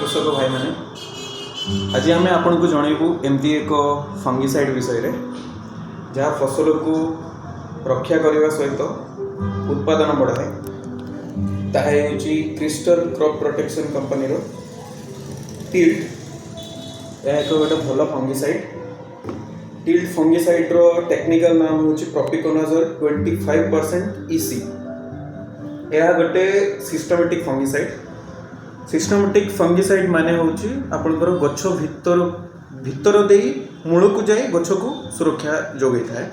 कृषक भाई मैंने आज आम आपन को जनइबू एमती एक फंगिसाइड विषय रे जहाँ फसल को रक्षा करने सहित उत्पादन बढ़ाए ताहा होची क्रिस्टल क्रॉप प्रोटेक्शन कंपनी रो टिल्ट। यह एक गोटे भल फंगिसाइड। टिल्ट फंगिसाइड रो टेक्निकल नाम होची प्रोपिकोनाजोल 25% EC। यह गोटे सिस्टमेटिक फंगिसाइड। सिस्टमेटिक फंगिसाइड माने होची आपनकर गछ भितर देई मूल को जाई गछ को सुरक्षा जोगई थाए।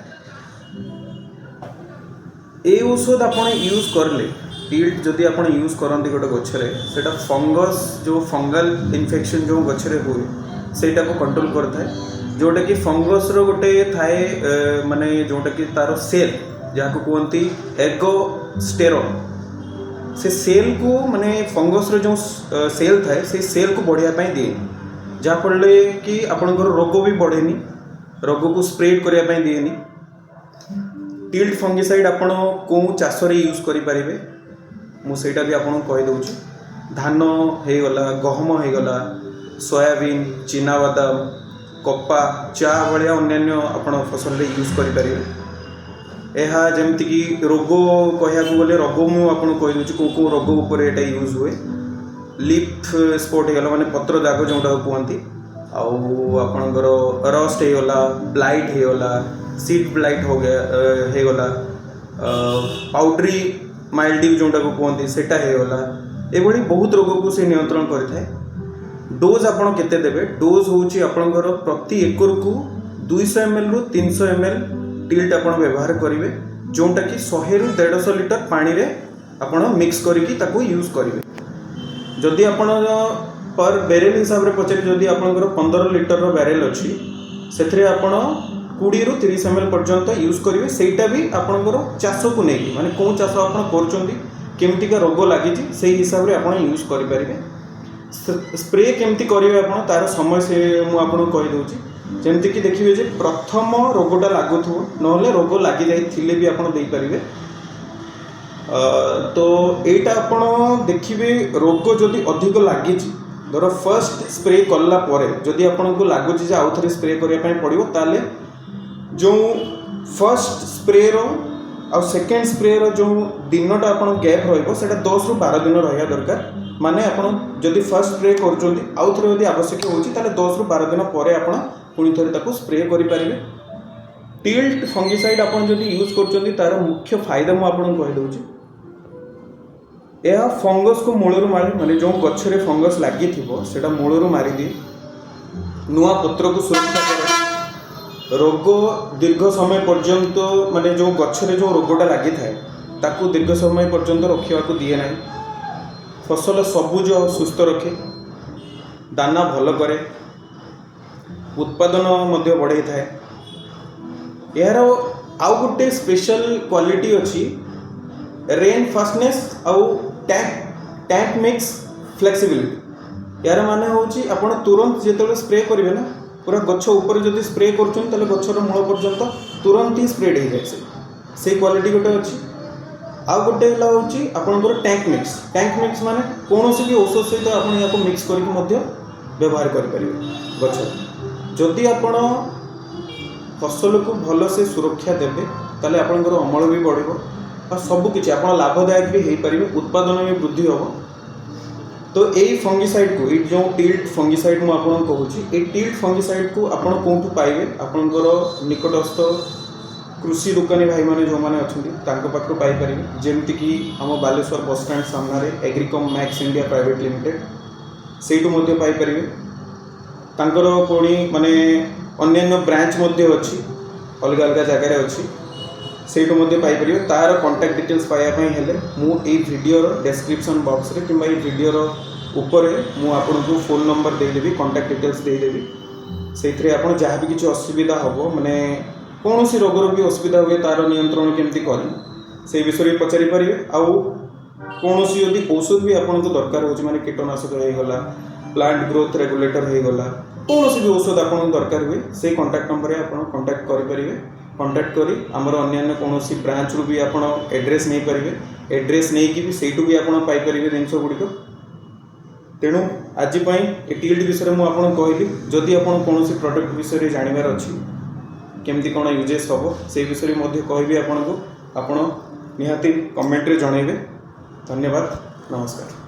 ए औषध आपण यूज करले टिल्ट जदि आपण यूज करंती गोटे गछरे सेटा फंगस जो फंगल इन्फेक्शन जो गछरे हुए सेटा को कंट्रोल करथाय। जोटा कि फंगस रो गोटे थाए माने जोटा कि तारो सेल जाको कहंती एगोस्टेरोल से सेल को माने फंगस रो जो सेल थाए से सेल को बढ़िया पाई दिए जहाँफल कि आपणकर रोग भी बढ़ेनी रोग को स्प्रेड करने पाई दिएनी। टिल्ट फंगिसाइड आपण को चाष यूज करें मुझा भी आपको कहीदे। धान हो गला गहम हो गला सोयाबीन चिनाबादाम कपा चा भाया अन्य आपण फसल यूज करें। यह जमीक रोग कहया गले रोग मुझे कहीदे कौ रोग उपर एटा यूज हुए। लीफ स्पॉट होगा माने पत्र दाग जोटा कहती आपणकर रस्ट होगला ब्लाइट होगला सीड ब्लाइट हो गला पाउडरी माइल्ड्यू जोटा को कहती सेटा होगला एभली बहुत रोग को से नियंत्रण करें। डोज आपड़ केते देबे डोज होची आपणकर प्रति एकर को 200 ml रु 300 ml टिल्ट आप व्यवहार करेंगे जोटा कि 100 रु 150 लीटर पानी रे आपण मिक्स करके ताको यूज करेंगे। जदि आपण पर बैरेल हिसाब से पचारे जदि आपंकर 15 लीटर बैरेल अच्छी से आपण 20 रु 30 ml पर्यंत यूज करेंगे। सेटा भी आपंकर चाष को लेकिन माने कौन चाष आप करमिका रोग लगी से हिसाब से आप यूज करेंगे। स्प्रे केमती करेंगे आप तार समय से मुझे कहीदे जमती कि देखिए जे प्रथम रोगटा लगुव ना रोग लगी जाइए भी आप देपारे। तो यहीटा आप देखिए रोग जदि अधिक लगी धर फर्स्ट स्प्रे कला जदि आपन को लगुच आउ थे स्प्रे करने पड़ो ताले जो फर्स्ट स्प्रे रो आ सेकेंड स्प्रे रो जो दिनटा आप गैप रहा 10 रु 12 दिन रहा दरकार। माने आपन जदि फर्स्ट स्प्रे कर आउ थे यदि आवश्यक होची 10 रु 12 दिन पर आप पुणी थे ताको स्प्रे करें। टिल्ट फंगिसाइड आप जदि यूज कर तार मुख्य फायदा मुझे कहीदे यह फंगस को मूलर मारे माने जो गच्छरे फंगस लगी सेटा मूलर मारिदिए नुआ पत्र को सुरक्षा करे। रोग दीर्घ समय पर्यंत माने जो गच्छरे जो रोगटा लगी थाए ताकू दीर्घ समय पर्यंत रखा को दिए ना। फसल सबुज और सुस्थ रखे दाना भल करे उत्पादन मध्य बढ़े थाए। यार आउ गोटे स्पेशल क्वालिटी अच्छी रेन फास्टनेस आउ टैंक मिक्स फ्लेक्सिबिलिटी। यार माने होची आपण तुरंत जिते स्प्रे करेंगे ना पूरा गछ ऊपर जब स्प्रे कर गचर मूल पर्यंत तुरंत ही स्प्रेड हो जाए से क्वालिटी गोटे अच्छी। आउ गोटे हूँ आपंकर टैंक मिक्स माने कौन भी औषध सहित आप मिक्स करके व्यवहार करें गछ। जदि आपण फसल को भल से सुरक्षा देवे ताले आपंकर अमल भी बढ़ो और सबकि आप लाभदायक भी हो पारे उत्पादन भी वृद्धि हम। तो यही फंगिसाइड को ये जो टिल्ट फंगिसाइड मुझे आपको कहूँ टिल्ट फंगिसाइड को आप कौटू पाइबे आपंकर निकटस्थ कृषि दुकानी भाई मैंने जो मैंने अच्छा पाखु पाइपर जमीक आम बालेश्वर बस स्टैंड सामने एग्रीकम मैक्स इंडिया प्राइवेट लिमिटेड से पाइपर। तांकर पुणी माने अन्य ब्रांच अच्छी अलग अलग जगार अच्छी से पाइपर। तार कांटेक्ट डिटेल्स पाइबापी मुझे वीडियो डिस्क्रिप्शन बॉक्स रे कि वीडियो ऊपर मुझे फोन नंबर देदेवी कांटेक्ट डिटेल्स देदेवी से आप जहाँ भी किसी असुविधा हम माने कौन सी रोगर भी असुविधा हुए तार नियंत्रण केमती करें से विषय पचारि पारे। आउ कौन सी यदि औषध भी आपको दरकार हो माने कीटनाशक होगला प्लांट ग्रोथ रेगुलेटर होगला कौन सी भी औषध आपको दरकार हुए से कांटेक्ट नंबर आप कांटेक्ट करेंगे। कांटेक्ट करी आमर अन्य कौन सी ब्रांच रू भी आप एड्रेस नहीं पारे एड्रेस नहीं कि भी सहीठू भी आप पाइपर जिनस गुड़िक तेणु आज ये टिल्ट विषय मुझे आपको कहली जदि आप कौन प्रोडक्ट विषय जानवर अच्छी केमती कौन यूजेस हम से विषय कहबी आपको आपण निहाती कमेंट रे जनइबे। धन्यवाद, नमस्कार।